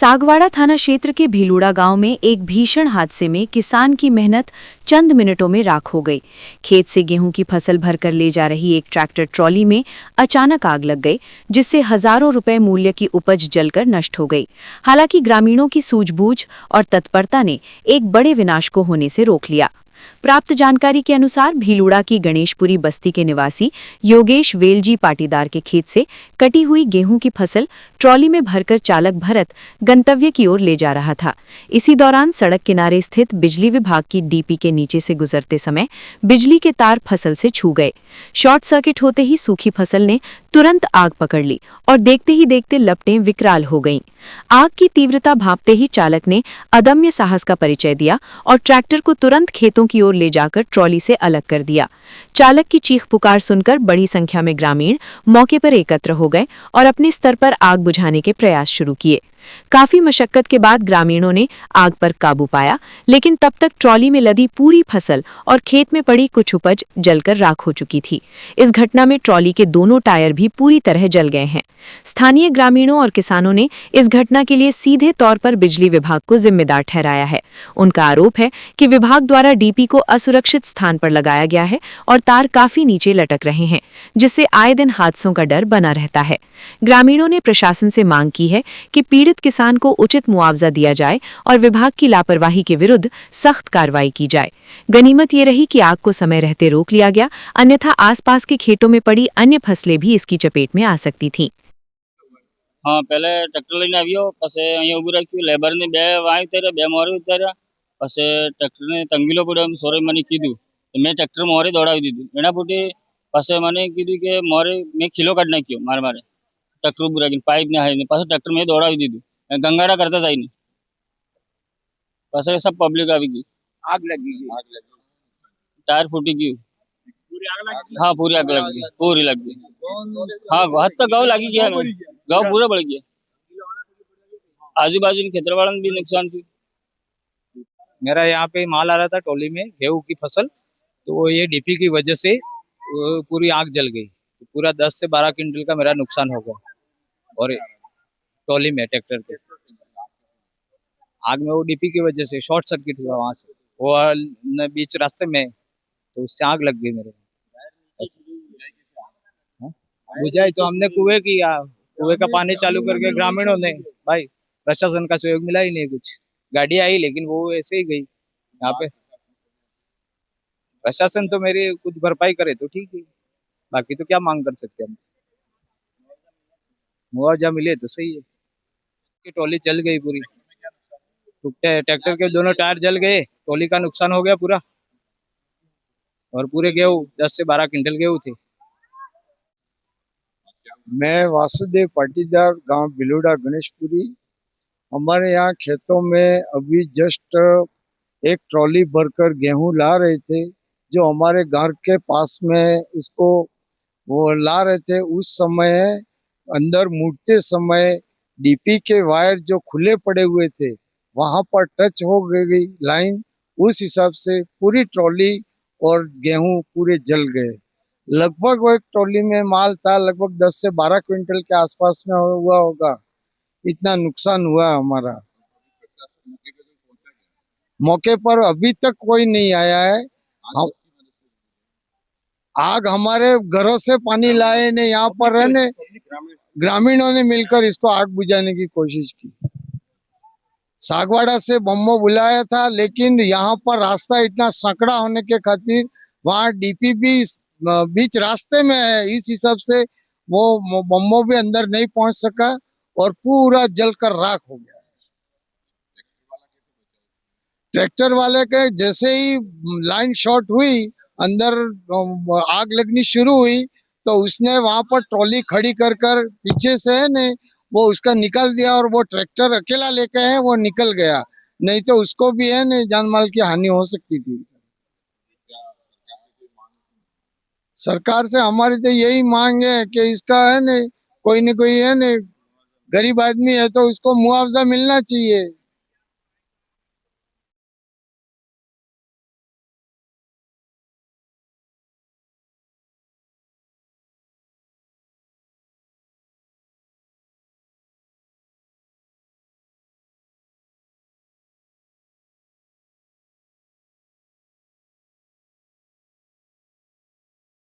सागवाड़ा थाना क्षेत्र के भीलुड़ा गांव में एक भीषण हादसे में किसान की मेहनत चंद मिनटों में राख हो गई। खेत से गेहूं की फसल भरकर ले जा रही एक ट्रैक्टर ट्रॉली में अचानक आग लग गई, जिससे हजारों रुपए मूल्य की उपज जलकर नष्ट हो गई। हालांकि ग्रामीणों की सूझबूझ और तत्परता ने एक बड़े विनाश को होने से रोक लिया। प्राप्त जानकारी के अनुसार भीलुड़ा की गणेशपुरी बस्ती के निवासी योगेश वेलजी पाटीदार के खेत से कटी हुई गेहूं की फसल ट्रॉली में भरकर चालक भरत गंतव्य की ओर ले जा रहा था। इसी दौरान सड़क किनारे स्थित बिजली विभाग की डीपी के नीचे से गुजरते समय बिजली के तार फसल से छू गए। शॉर्ट सर्किट होते ही सूखी फसल ने तुरंत आग पकड़ ली और देखते ही देखते लपटें विकराल हो गईं। आग की तीव्रता भांपते ही चालक ने अदम्य साहस का परिचय दिया और ट्रैक्टर को तुरंत खेतों की ओर ले जाकर ट्रॉली से अलग कर दिया। चालक की चीख पुकार सुनकर बड़ी संख्या में ग्रामीण मौके पर एकत्र हो गए और अपने स्तर पर आग बुझाने के प्रयास शुरू किए। काफी मशक्कत के बाद ग्रामीणों ने आग पर काबू पाया, लेकिन तब तक ट्रॉली में लदी पूरी फसल और खेत में पड़ी कुछ उपज जलकर राख हो चुकी थी। इस घटना में ट्रॉली के दोनों टायर भी पूरी तरह जल गए हैं। स्थानीय ग्रामीणों और किसानों ने इस घटना के लिए सीधे तौर पर बिजली विभाग को जिम्मेदार ठहराया है। उनका आरोप है कि विभाग द्वारा डीपी को असुरक्षित स्थान पर लगाया गया है और तार काफी नीचे लटक रहे हैं, जिससे आए दिन हादसों का डर बना रहता है। ग्रामीणों ने प्रशासन से मांग की है कि पीड़ित किसान को उचित मुआवजा दिया जाए और विभाग की लापरवाही के विरुद्ध सख्त कार्रवाई की जाए। गनीमत ये रही कि आग को समय रहते रोक लिया गया, अन्यथा आसपास के खेतों में पड़ी अन्य फसलें भी इसकी चपेट में आ सकती थीं। हाँ, पहले ट्रेक्टर लईने આવ્યો, પછી અહીંયા ઊભું રાખ્યું, લેબરને બે વાય ઉતાર્યા, બે મોરે ઉતાર્યા, પછી ટ્રેક્ટરને તંગીલો પડ્યો એમ સોરે મને કીધું, તો મેં ટ્રેક્ટર મોરે દોડાવી દીધું. એના પછી મને કીધું કે મોરે મેં ખીલો કાઢી નાખ્યો મારે ટ્રેક્ટર ઊભું રાખીને પાઇપને હારીને પાછું ટ્રેક્ટર મેં દોડાવી દીધું ગંગાડા કરતા જઈને. પછી सब पब्लिक આવી ગઈ, આગ લાગી ગઈ, टायर फूटी गયું. हाँ, पूरी आग लग गई, पूरी लग गई. हाँ, हद तक गौ लगी गया, गौ पूरा बढ़ गया. आजू बाजू खेतर वालों भी नुकसान थी. मेरा यहाँ पे माल आ रहा था टोली में गेहूं की फसल, तो ये डीपी की वजह से पूरी आग जल गई. तो पूरा 10 से 12 क्विंटल का मेरा नुकसान हो गया. और टोली में ट्रैक्टर पे आग में वो डीपी की वजह से शॉर्ट सर्किट हुआ वहां से, वो बीच रास्ते में, तो उससे आग लग गई मेरे. बुझाई तो हमने कुएं किया, कुएं का पानी चालू करके ग्रामीणों ने, भाई प्रशासन का सहयोग मिला ही नहीं. कुछ गाड़ी आई लेकिन वो ऐसे ही गई. यहाँ पे प्रशासन तो मेरी कुछ भरपाई करे तो ठीक है, बाकी तो क्या मांग कर सकते हैं हम. मुआवजा मिले तो सही है. कि ट्रॉली जल गई पूरी, ट्रैक्टर के दोनों टायर जल गए, ट्रॉली का नुकसान हो गया पूरा. और पूरे गेहूं 10 से 12 क्विंटल गेहूं थे. मैं वासुदेव पाटीदार, गांव भीलुड़ा गणेशपुरी। हमारे यहाँ खेतों में अभी जस्ट एक ट्रॉली भरकर गेहूं ला रहे थे, जो हमारे घर के पास में उसको वो ला रहे थे. उस समय अंदर मुड़ते समय डीपी के वायर जो खुले पड़े हुए थे वहां पर टच हो गई लाइन. उस हिसाब से पूरी ट्रॉली और गेहूं पूरे जल गए. लगभग वो एक ट्रॉली में माल था, लगभग 10 से 12 क्विंटल के आसपास में हुआ होगा. इतना नुकसान हुआ हमारा. मौके पर अभी तक कोई नहीं आया है. हम आग हमारे घरों से पानी लाए ने, यहाँ पर रहने ग्रामीणों ने मिलकर इसको आग बुझाने की कोशिश की. सागवाड़ा से बम्बो बुलाया था, लेकिन यहाँ पर रास्ता इतना संकड़ा होने के खातिर वहाँ डीपी भी बीच रास्ते में है. इस हिसाब से वो बम्बो भी अंदर नहीं पहुंच सका और पूरा जलकर राख हो गया. ट्रैक्टर वाले के जैसे ही लाइन शॉर्ट हुई, अंदर आग लगनी शुरू हुई, तो उसने वहां पर ट्रॉली खड़ी कर पीछे से है ने वो उसका निकाल दिया, और वो ट्रैक्टर अकेला लेके है वो निकल गया. नहीं तो उसको भी है ने जान माल की हानि हो सकती थी. सरकार से हमारी तो यही मांग है कि इसका है ने कोई है ने, गरीब आदमी है तो उसको मुआवजा मिलना चाहिए.